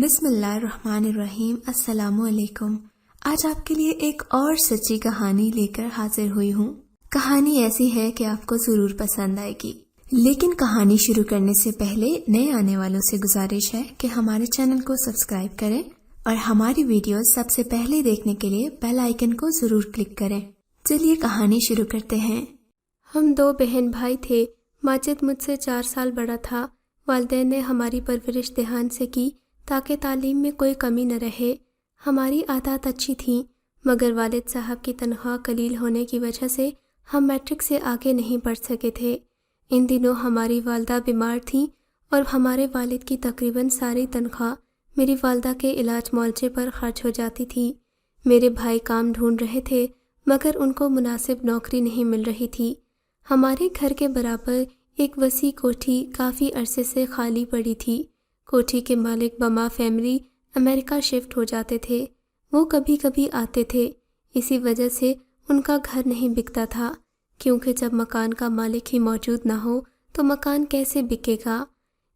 بسم اللہ الرحمن الرحیم۔ السلام علیکم۔ آج آپ کے لیے ایک اور سچی کہانی لے کر حاضر ہوئی ہوں۔ کہانی ایسی ہے کہ آپ کو ضرور پسند آئے گی، لیکن کہانی شروع کرنے سے پہلے نئے آنے والوں سے گزارش ہے کہ ہمارے چینل کو سبسکرائب کریں اور ہماری ویڈیوز سب سے پہلے دیکھنے کے لیے بیل آئیکن کو ضرور کلک کریں۔ چلیے کہانی شروع کرتے ہیں۔ ہم 2 بہن بھائی تھے۔ ماجد مجھ سے 4 سال بڑا تھا۔ والدین نے ہماری پرورش دھیان سے کی تاکہ تعلیم میں کوئی کمی نہ رہے۔ ہماری عادات اچھی تھیں، مگر والد صاحب کی تنخواہ قلیل ہونے کی وجہ سے ہم میٹرک سے آگے نہیں بڑھ سکے تھے۔ ان دنوں ہماری والدہ بیمار تھیں اور ہمارے والد کی تقریباً ساری تنخواہ میری والدہ کے علاج معالجے پر خرچ ہو جاتی تھی۔ میرے بھائی کام ڈھونڈ رہے تھے، مگر ان کو مناسب نوکری نہیں مل رہی تھی۔ ہمارے گھر کے برابر ایک وسیع کوٹھی کافی عرصے سے خالی پڑی تھی۔ کوٹھی کے مالک بما فیملی امریکہ شفٹ ہو جاتے تھے۔ وہ کبھی کبھی آتے تھے، اسی وجہ سے ان کا گھر نہیں بکتا تھا، کیونکہ جب مکان کا مالک ہی موجود نہ ہو تو مکان کیسے بکے گا۔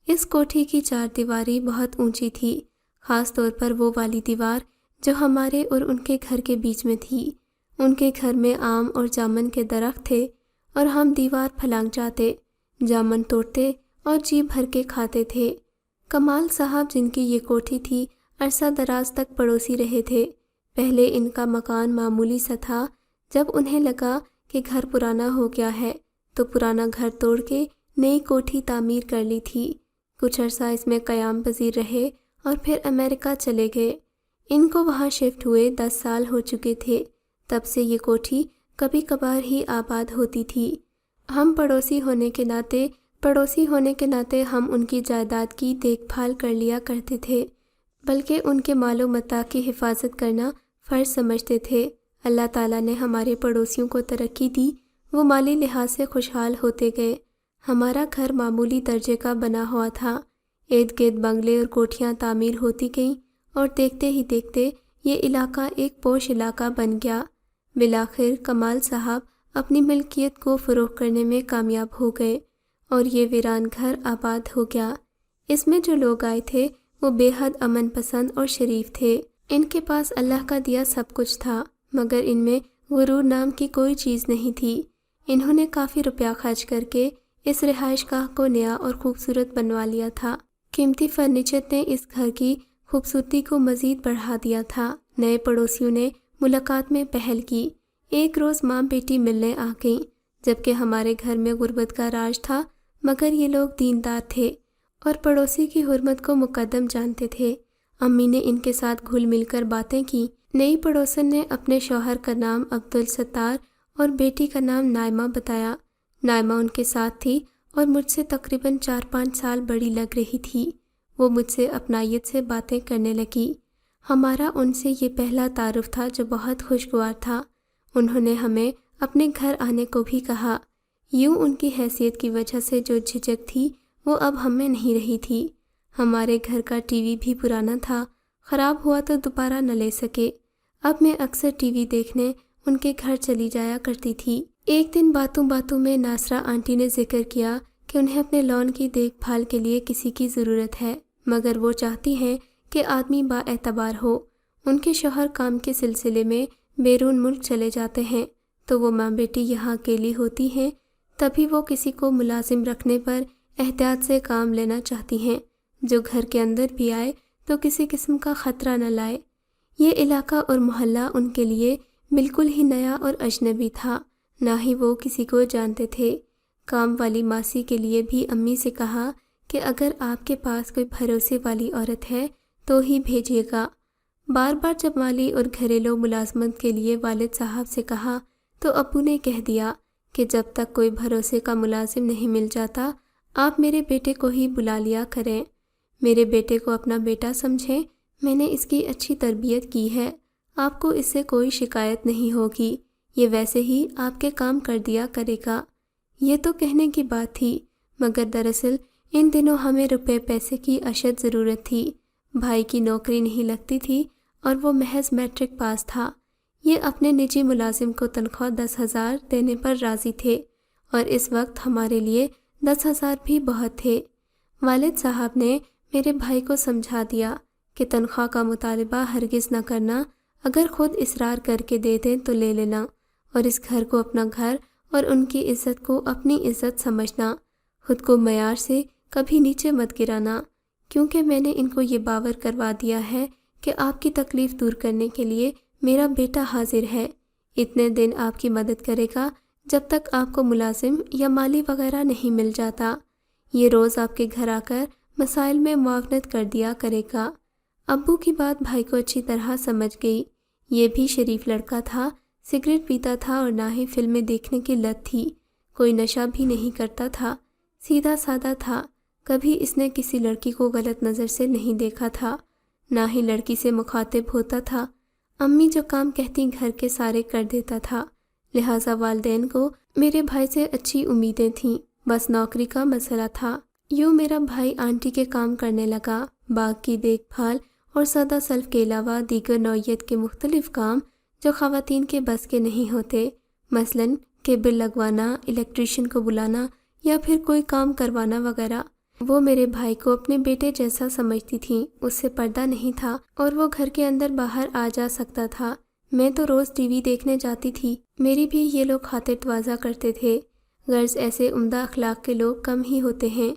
اس کوٹھی کی 4 دیواری بہت اونچی تھی، خاص طور پر وہ والی دیوار جو ہمارے اور ان کے گھر کے بیچ میں تھی۔ ان کے گھر میں آم اور جامن کے درخت تھے اور ہم دیوار پھلانگ جاتے، جامن توڑتے اور جی بھر کے کھاتے تھے۔ کمال صاحب، جن کی یہ کوٹھی تھی، عرصہ دراز تک پڑوسی رہے تھے۔ پہلے ان کا مکان معمولی سا تھا۔ جب انہیں لگا کہ گھر پرانا ہو گیا ہے تو پرانا گھر توڑ کے نئی کوٹھی تعمیر کر لی تھی۔ کچھ عرصہ اس میں قیام پذیر رہے اور پھر امریکہ چلے گئے۔ ان کو وہاں شفٹ ہوئے 10 سال ہو چکے تھے۔ تب سے یہ کوٹھی کبھی کبھار ہی آباد ہوتی تھی۔ ہم پڑوسی ہونے کے ناطے ہم ان کی جائیداد کی دیکھ بھال کر لیا کرتے تھے، بلکہ ان کے مال و متاع کی حفاظت کرنا فرض سمجھتے تھے۔ اللہ تعالیٰ نے ہمارے پڑوسیوں کو ترقی دی، وہ مالی لحاظ سے خوشحال ہوتے گئے۔ ہمارا گھر معمولی درجے کا بنا ہوا تھا۔ ارد گرد بنگلے اور کوٹھیاں تعمیر ہوتی گئیں اور دیکھتے ہی دیکھتے یہ علاقہ ایک پوش علاقہ بن گیا۔ بالآخر کمال صاحب اپنی ملکیت کو فروخت کرنے میں کامیاب ہو گئے اور یہ ویران گھر آباد ہو گیا۔ اس میں جو لوگ آئے تھے وہ بے حد امن پسند اور شریف تھے۔ ان کے پاس اللہ کا دیا سب کچھ تھا، مگر ان میں غرور نام کی کوئی چیز نہیں تھی۔ انہوں نے کافی روپیہ خرچ کر کے اس رہائش گاہ کو نیا اور خوبصورت بنوا لیا تھا۔ قیمتی فرنیچر نے اس گھر کی خوبصورتی کو مزید بڑھا دیا تھا۔ نئے پڑوسیوں نے ملاقات میں پہل کی۔ ایک روز ماں بیٹی ملنے آ گئیں، جبکہ ہمارے گھر میں غربت کا راج تھا، مگر یہ لوگ دیندار تھے اور پڑوسی کی حرمت کو مقدم جانتے تھے۔ امی نے ان کے ساتھ گھل مل کر باتیں کی۔ نئی پڑوسن نے اپنے شوہر کا نام عبدالستار اور بیٹی کا نام نائمہ بتایا۔ نائمہ ان کے ساتھ تھی اور مجھ سے تقریباً 4-5 سال بڑی لگ رہی تھی۔ وہ مجھ سے اپنائیت سے باتیں کرنے لگی۔ ہمارا ان سے یہ پہلا تعارف تھا جو بہت خوشگوار تھا۔ انہوں نے ہمیں اپنے گھر آنے کو بھی کہا۔ یوں ان کی حیثیت کی وجہ سے جو جھجک تھی وہ اب ہم میں نہیں رہی تھی۔ ہمارے گھر کا ٹی وی بھی پرانا تھا، خراب ہوا تو دوبارہ نہ لے سکے۔ اب میں اکثر ٹی وی دیکھنے ان کے گھر چلی جایا کرتی تھی۔ ایک دن باتوں باتوں میں ناصرہ آنٹی نے ذکر کیا کہ انہیں اپنے لان کی دیکھ بھال کے لیے کسی کی ضرورت ہے، مگر وہ چاہتی ہیں کہ آدمی با اعتبار ہو۔ ان کے شوہر کام کے سلسلے میں بیرون ملک چلے جاتے ہیں تو وہ ماں بیٹی یہاں اکیلی ہوتی ہیں۔ تبھی وہ کسی کو ملازم رکھنے پر احتیاط سے کام لینا چاہتی ہیں، جو گھر کے اندر بھی آئے تو کسی قسم کا خطرہ نہ لائے۔ یہ علاقہ اور محلہ ان کے لیے بالکل ہی نیا اور اجنبی تھا، نہ ہی وہ کسی کو جانتے تھے۔ کام والی ماسی کے لیے بھی امی سے کہا کہ اگر آپ کے پاس کوئی بھروسے والی عورت ہے تو ہی بھیجیے گا۔ بار بار جب مالی اور گھریلو ملازمت کے لیے والد صاحب سے کہا تو ابو نے کہہ دیا کہ جب تک کوئی بھروسے کا ملازم نہیں مل جاتا آپ میرے بیٹے کو ہی بلا لیا کریں۔ میرے بیٹے کو اپنا بیٹا سمجھیں، میں نے اس کی اچھی تربیت کی ہے، آپ کو اس سے کوئی شکایت نہیں ہوگی، یہ ویسے ہی آپ کے کام کر دیا کرے گا۔ یہ تو کہنے کی بات تھی، مگر دراصل ان دنوں ہمیں روپے پیسے کی اشد ضرورت تھی۔ بھائی کی نوکری نہیں لگتی تھی اور وہ محض میٹرک پاس تھا۔ یہ اپنے نجی ملازم کو تنخواہ 10,000 دینے پر راضی تھے اور اس وقت ہمارے لیے 10,000 بھی بہت تھے۔ والد صاحب نے میرے بھائی کو سمجھا دیا کہ تنخواہ کا مطالبہ ہرگز نہ کرنا، اگر خود اصرار کر کے دے دیں تو لے لینا، اور اس گھر کو اپنا گھر اور ان کی عزت کو اپنی عزت سمجھنا، خود کو معیار سے کبھی نیچے مت گرانا، کیونکہ میں نے ان کو یہ باور کروا دیا ہے کہ آپ کی تکلیف دور کرنے کے لیے میرا بیٹا حاضر ہے، اتنے دن آپ کی مدد کرے گا جب تک آپ کو ملازم یا مالی وغیرہ نہیں مل جاتا، یہ روز آپ کے گھر آ کر مسائل میں معاونت کر دیا کرے گا۔ ابو کی بات بھائی کو اچھی طرح سمجھ گئی، یہ بھی شریف لڑکا تھا، سگریٹ پیتا تھا اور نہ ہی فلمیں دیکھنے کی لت تھی، کوئی نشہ بھی نہیں کرتا تھا، سیدھا سادہ تھا، کبھی اس نے کسی لڑکی کو غلط نظر سے نہیں دیکھا تھا، نہ ہی لڑکی سے مخاطب ہوتا تھا، امی جو کام کہتی گھر کے سارے کر دیتا تھا، لہٰذا والدین کو میرے بھائی سے اچھی امیدیں تھیں، بس نوکری کا مسئلہ تھا۔ یوں میرا بھائی آنٹی کے کام کرنے لگا، باغ کی دیکھ بھال اور سادہ سلف کے علاوہ دیگر نوعیت کے مختلف کام جو خواتین کے بس کے نہیں ہوتے، مثلاً کیبل لگوانا، الیکٹریشین کو بلانا یا پھر کوئی کام کروانا وغیرہ۔ وہ میرے بھائی کو اپنے بیٹے جیسا سمجھتی تھیں، اس سے پردہ نہیں تھا اور وہ گھر کے اندر باہر آ جا سکتا تھا۔ میں تو روز ٹی وی دیکھنے جاتی تھی، میری بھی یہ لوگ خاطر تواضع کرتے تھے، غرض ایسے عمدہ اخلاق کے لوگ کم ہی ہوتے ہیں۔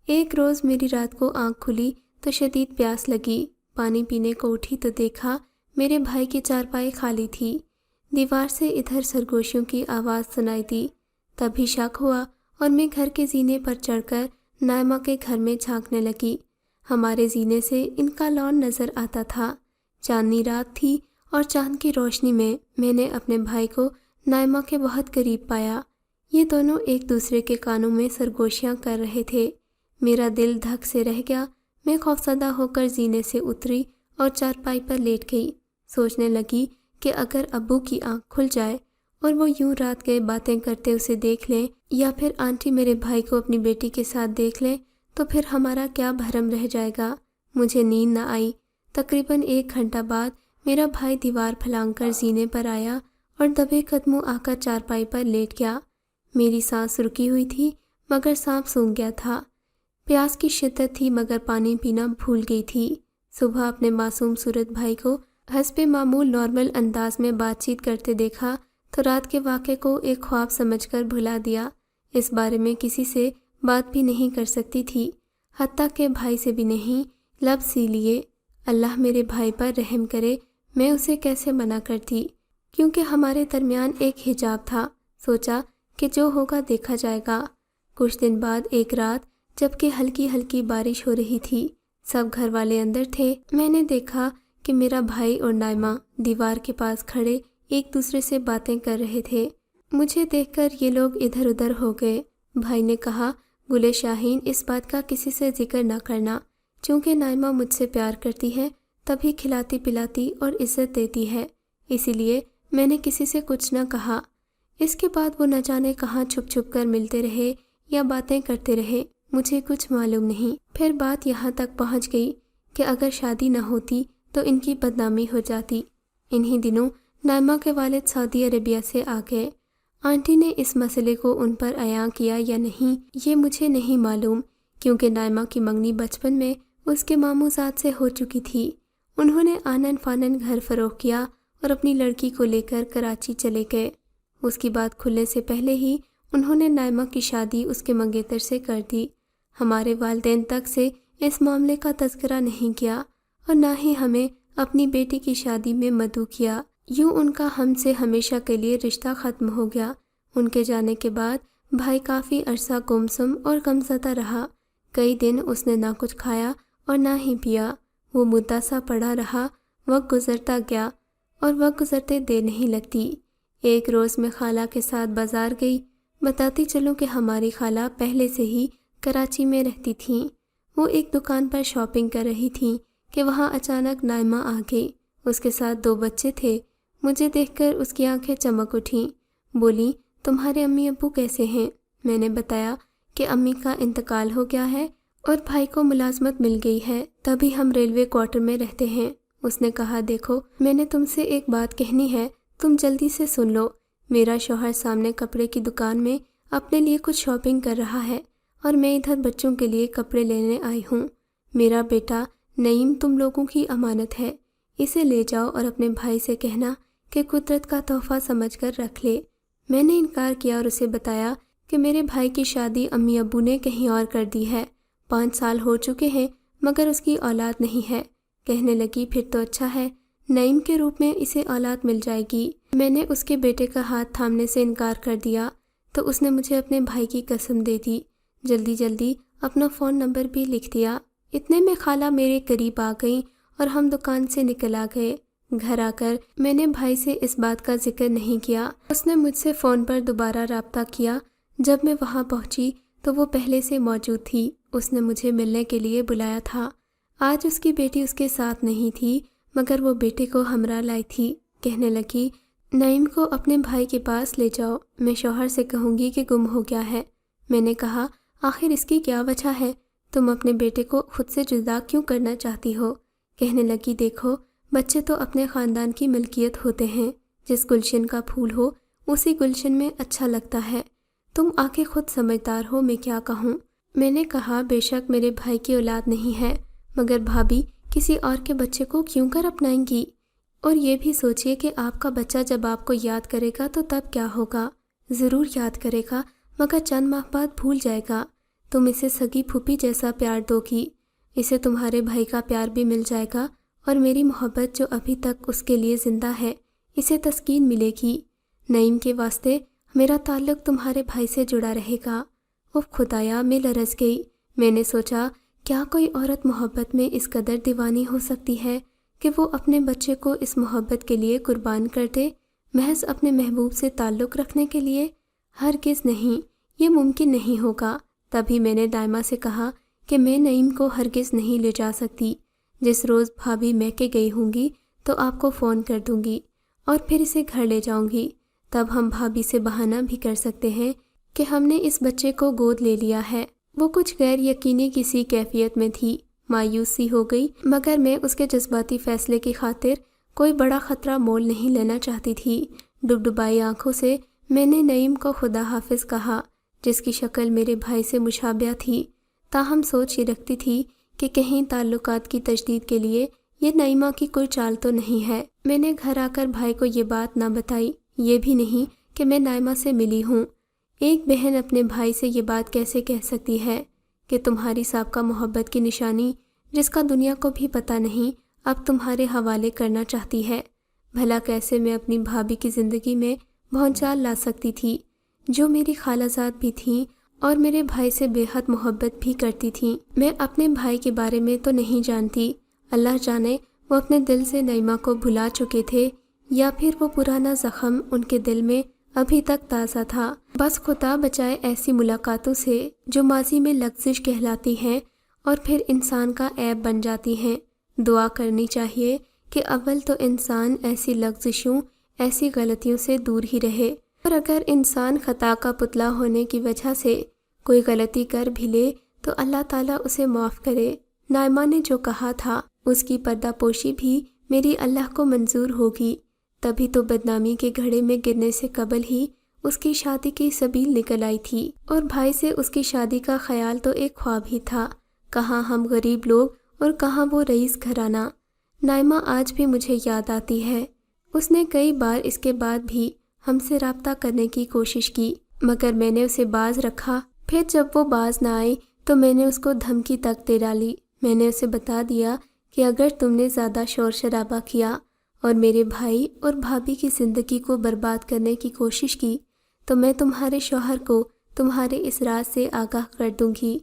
ایک روز میری رات کو آنکھ کھلی تو شدید پیاس لگی، پانی پینے کو اٹھی تو دیکھا میرے بھائی کی چارپائی خالی تھی، دیوار سے ادھر سرگوشیوں کی آواز سنائی دی، تبھی شک ہوا اور میں گھر کے زینے پر چڑھ کر نائمہ کے گھر میں جھانکنے لگی۔ ہمارے زینے سے ان کا لان نظر آتا تھا، چاندنی رات تھی اور چاند کی روشنی میں نے اپنے بھائی کو نائمہ کے بہت قریب پایا، یہ دونوں ایک دوسرے کے کانوں میں سرگوشیاں کر رہے تھے۔ میرا دل دھک سے رہ گیا، میں خوفزدہ ہو کر زینے سے اتری اور چارپائی پر لیٹ گئی، سوچنے لگی کہ اگر ابو کی آنکھ کھل جائے اور وہ یوں رات گئے باتیں کرتے اسے دیکھ لیں، یا پھر آنٹی میرے بھائی کو اپنی بیٹی کے ساتھ دیکھ لیں، تو پھر ہمارا کیا بھرم رہ جائے گا۔ مجھے نیند نہ آئی۔ تقریباً 1 گھنٹہ بعد میرا بھائی دیوار پھلانگ کر زینے پر آیا اور دبے قدموں آ کر چارپائی پر لیٹ گیا۔ میری سانس رکی ہوئی تھی مگر سانپ سونگھ گیا تھا، پیاس کی شدت تھی مگر پانی پینا بھول گئی تھی۔ صبح اپنے معصوم صورت بھائی کو حسب معمول نارمل انداز میں بات چیت کرتے دیکھا تو رات کے واقعے کو ایک خواب سمجھ کر بھلا دیا، اس بارے میں کسی سے بات بھی نہیں کر سکتی تھی، حتیٰ کہ بھائی سے بھی نہیں، لب سی لیے۔ اللہ میرے بھائی پر رحم کرے، میں اسے کیسے منع کرتی، کیونکہ ہمارے درمیان ایک حجاب تھا، سوچا کہ جو ہوگا دیکھا جائے گا۔ کچھ دن بعد ایک رات جبکہ ہلکی ہلکی بارش ہو رہی تھی، سب گھر والے اندر تھے، میں نے دیکھا کہ میرا بھائی اور نائمہ دیوار کے پاس کھڑے ایک دوسرے سے باتیں کر رہے تھے۔ مجھے دیکھ کر یہ لوگ ادھر ادھر ہو گئے۔ بھائی نے کہا، گلے شاہین، اس بات کا کسی سے ذکر نہ کرنا، چونکہ نائمہ مجھ سے پیار کرتی ہے، تبھی کھلاتی پلاتی اور عزت دیتی ہے، اسی لیے میں نے کسی سے کچھ نہ کہا۔ اس کے بعد وہ نہ جانے کہاں چھپ چھپ کر ملتے رہے یا باتیں کرتے رہے، مجھے کچھ معلوم نہیں۔ پھر بات یہاں تک پہنچ گئی کہ اگر شادی نہ ہوتی تو ان کی بدنامی ہو جاتی۔ انہی دنوں نائمہ کے والد سعودی عربیہ سے آ گئے۔ آنٹی نے اس مسئلے کو ان پر عیاں کیا یا نہیں یہ مجھے نہیں معلوم، کیونکہ نائمہ کی منگنی بچپن میں اس کے ماموں زاد سے ہو چکی تھی۔ انہوں نے آنن فانن گھر فروخت کیا اور اپنی لڑکی کو لے کر کراچی چلے گئے۔ اس کی بات کھلنے سے پہلے ہی انہوں نے نائمہ کی شادی اس کے منگیتر سے کر دی۔ ہمارے والدین تک سے اس معاملے کا تذکرہ نہیں کیا اور نہ ہی ہمیں اپنی بیٹی کی شادی میں مدعو کیا۔ یوں ان کا ہم سے ہمیشہ کے لیے رشتہ ختم ہو گیا۔ ان کے جانے کے بعد بھائی کافی عرصہ گمسم اور غمزدہ رہا۔ کئی دن اس نے نہ کچھ کھایا اور نہ ہی پیا، وہ مدعا سا پڑا رہا۔ وقت گزرتا گیا اور وقت گزرتے دیر نہیں لگتی۔ ایک روز میں خالہ کے ساتھ بازار گئی۔ بتاتی چلوں کہ ہماری خالہ پہلے سے ہی کراچی میں رہتی تھیں۔ وہ ایک دکان پر شاپنگ کر رہی تھیں کہ وہاں اچانک نائمہ آ گئی، اس کے ساتھ 2 بچے تھے۔ مجھے دیکھ کر اس کی آنکھیں چمک اٹھیں، بولی، تمہارے امی ابو کیسے ہیں؟ میں نے بتایا کہ امی کا انتقال ہو گیا ہے اور بھائی کو ملازمت مل گئی ہے، تبھی ہم ریلوے کوارٹر میں رہتے ہیں۔ اس نے کہا، دیکھو میں نے تم سے ایک بات کہنی ہے، تم جلدی سے سن لو۔ میرا شوہر سامنے کپڑے کی دکان میں اپنے لیے کچھ شاپنگ کر رہا ہے اور میں ادھر بچوں کے لیے کپڑے لینے آئی ہوں۔ میرا بیٹا نعیم تم لوگوں کی امانت ہے، اسے لے جاؤ اور اپنے بھائی سے کہنا کہ قدرت کا تحفہ سمجھ کر رکھ لے۔ میں نے انکار کیا اور اسے بتایا کہ میرے بھائی کی شادی امی ابو نے کہیں اور کر دی ہے، 5 سال ہو چکے ہیں مگر اس کی اولاد نہیں ہے۔ کہنے لگی پھر تو اچھا ہے، نعیم کے روپ میں اسے اولاد مل جائے گی۔ میں نے اس کے بیٹے کا ہاتھ تھامنے سے انکار کر دیا تو اس نے مجھے اپنے بھائی کی قسم دے دی، جلدی جلدی اپنا فون نمبر بھی لکھ دیا۔ اتنے میں خالہ میرے قریب آ گئیں اور ہم دکان سے نکل آ گئے۔ گھر آ کر میں نے بھائی سے اس بات کا ذکر نہیں کیا۔ اس نے مجھ سے فون پر دوبارہ رابطہ کیا۔ جب میں وہاں پہنچی تو وہ پہلے سے موجود تھی۔ اس نے مجھے ملنے کے لیے بلایا تھا۔ آج اس کی بیٹی اس کے ساتھ نہیں تھی مگر وہ بیٹے کو ہمراہ لائی تھی۔ کہنے لگی نعیم کو اپنے بھائی کے پاس لے جاؤ، میں شوہر سے کہوں گی کہ گم ہو گیا ہے۔ میں نے کہا آخر اس کی کیا وجہ ہے؟ تم اپنے بیٹے کو خود سے جدا کیوں کرنا چاہتی ہو؟ کہنے لگی دیکھو، بچے تو اپنے خاندان کی ملکیت ہوتے ہیں، جس گلشن کا پھول ہو اسی گلشن میں اچھا لگتا ہے۔ تم آ کے خود سمجھدار ہو، میں کیا کہوں؟ میں نے کہا بے شک میرے بھائی کی اولاد نہیں ہے مگر بھابھی کسی اور کے بچے کو کیوں کر اپنائیں گی؟ اور یہ بھی سوچئے کہ آپ کا بچہ جب آپ کو یاد کرے گا تو تب کیا ہوگا؟ ضرور یاد کرے گا مگر چند ماہ بعد بھول جائے گا۔ تم اسے سگی پھوپھی جیسا پیار دو گی، اسے تمہارے بھائی کا پیار بھی مل جائے گا اور میری محبت جو ابھی تک اس کے لیے زندہ ہے اسے تسکین ملے گی۔ نعیم کے واسطے میرا تعلق تمہارے بھائی سے جڑا رہے گا۔ اف خدایا، میں لرز گئی۔ میں نے سوچا کیا کوئی عورت محبت میں اس قدر دیوانی ہو سکتی ہے کہ وہ اپنے بچے کو اس محبت کے لیے قربان کر دے، محض اپنے محبوب سے تعلق رکھنے کے لیے؟ ہرگز نہیں، یہ ممکن نہیں ہوگا۔ تبھی میں نے دائمہ سے کہا کہ میں نعیم کو ہرگز نہیں لے جا سکتی۔ جس روز بھابھی میکے گئی ہوں گی تو آپ کو فون کر دوں گی اور پھر اسے گھر لے جاؤں گی۔ تب ہم بھابھی سے بہانہ بھی کر سکتے ہیں کہ ہم نے اس بچے کو گود لے لیا ہے۔ وہ کچھ غیر یقینی کسی کیفیت میں تھی، مایوس سی ہو گئی مگر میں اس کے جذباتی فیصلے کی خاطر کوئی بڑا خطرہ مول نہیں لینا چاہتی تھی۔ ڈبڈبائی آنکھوں سے میں نے نعیم کو خدا حافظ کہا، جس کی شکل میرے بھائی سے مشابہ تھی، تاہم سوچ یہ رکھتی تھی کہ کہیں تعلقات کی تجدید کے لیے یہ نعیمہ کی کوئی چال تو نہیں ہے۔ میں نے گھر آ کر بھائی کو یہ بات نہ بتائی، یہ بھی نہیں کہ میں نعیمہ سے ملی ہوں۔ ایک بہن اپنے بھائی سے یہ بات کیسے کہہ سکتی ہے کہ تمہاری سابقہ محبت کی نشانی، جس کا دنیا کو بھی پتہ نہیں، اب تمہارے حوالے کرنا چاہتی ہے؟ بھلا کیسے میں اپنی بھابھی کی زندگی میں بھونچال لا سکتی تھی، جو میری خالہ زاد بھی تھیں اور میرے بھائی سے بے حد محبت بھی کرتی تھیں؟ میں اپنے بھائی کے بارے میں تو نہیں جانتی، اللہ جانے وہ اپنے دل سے نعیمہ کو بھلا چکے تھے یا پھر وہ پرانا زخم ان کے دل میں ابھی تک تازہ تھا۔ بس خدا بچائے ایسی ملاقاتوں سے جو ماضی میں لغزش کہلاتی ہیں اور پھر انسان کا عیب بن جاتی ہیں۔ دعا کرنی چاہیے کہ اول تو انسان ایسی لغزشوں، ایسی غلطیوں سے دور ہی رہے، اور اگر انسان خطا کا پتلا ہونے کی وجہ سے کوئی غلطی کر بھی لے تو اللہ تعالیٰ اسے معاف کرے۔ نائمہ نے جو کہا تھا اس کی پردہ پوشی بھی میری اللہ کو منظور ہوگی، تبھی تو بدنامی کے گھڑے میں گرنے سے قبل ہی اس کی شادی کی سبیل نکل آئی تھی، اور بھائی سے اس کی شادی کا خیال تو ایک خواب ہی تھا۔ کہاں ہم غریب لوگ اور کہاں وہ رئیس گھرانہ۔ نائمہ آج بھی مجھے یاد آتی ہے۔ اس نے کئی بار اس کے بعد بھی ہم سے رابطہ کرنے کی کوشش کی مگر میں نے اسے باز رکھا۔ پھر جب وہ باز نہ آئی تو میں نے اس کو دھمکی تک دے ڈالی۔ میں نے اسے بتا دیا کہ اگر تم نے زیادہ شور شرابہ کیا اور میرے بھائی اور بھابھی کی زندگی کو برباد کرنے کی کوشش کی تو میں تمہارے شوہر کو تمہارے اس راز سے آگاہ کر دوں گی۔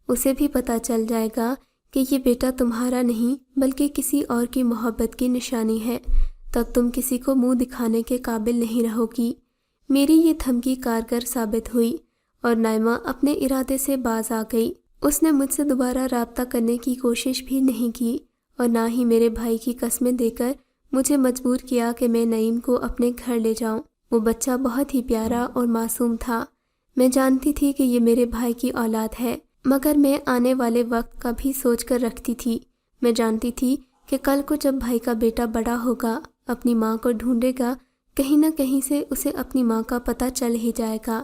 اسے بھی پتہ چل جائے گا کہ یہ بیٹا تمہارا نہیں بلکہ کسی اور کی محبت کی نشانی ہے، تب تم کسی کو منہ دکھانے کے قابل نہیں رہو گی۔ میری یہ دھمکی کارگر ثابت ہوئی اور نائمہ اپنے ارادے سے باز آ گئی۔ اس نے مجھ سے دوبارہ رابطہ کرنے کی کوشش بھی نہیں کی اور نہ ہی میرے بھائی کی قسمیں دے کر مجھے مجبور کیا کہ میں نعیم کو اپنے گھر لے جاؤں۔ وہ بچہ بہت ہی پیارا اور معصوم تھا۔ میں جانتی تھی کہ یہ میرے بھائی کی اولاد ہے مگر میں آنے والے وقت کا بھی سوچ کر رکھتی تھی۔ میں جانتی تھی کہ کل کو جب بھائی کا بیٹا بڑا ہوگا، اپنی ماں کو ڈھونڈے گا، کہیں نہ کہیں سے اسے اپنی ماں کا پتہ چل ہی جائے گا،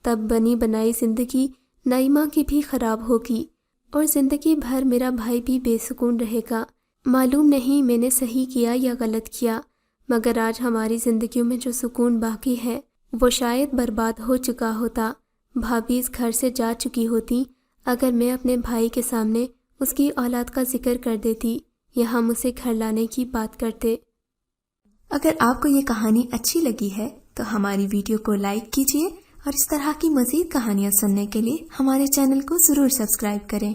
تب بنی بنائی زندگی نعیمہ کی بھی خراب ہوگی۔ اور زندگی بھر میرا بھائی بھی بے سکون رہے گا۔ معلوم نہیں میں نے صحیح کیا یا غلط کیا، مگر آج ہماری زندگیوں میں جو سکون باقی ہے وہ شاید برباد ہو چکا ہوتا۔ بھابھی اس گھر سے جا چکی ہوتی اگر میں اپنے بھائی کے سامنے اس کی اولاد کا ذکر کر دیتی یا ہم اسے گھر لانے کی بات کرتے۔ اگر آپ کو یہ کہانی اچھی لگی ہے تو ہماری ویڈیو کو لائک کیجیے اور اس طرح کی مزید کہانیاں سننے کے لیے ہمارے چینل کو ضرور سبسکرائب کریں۔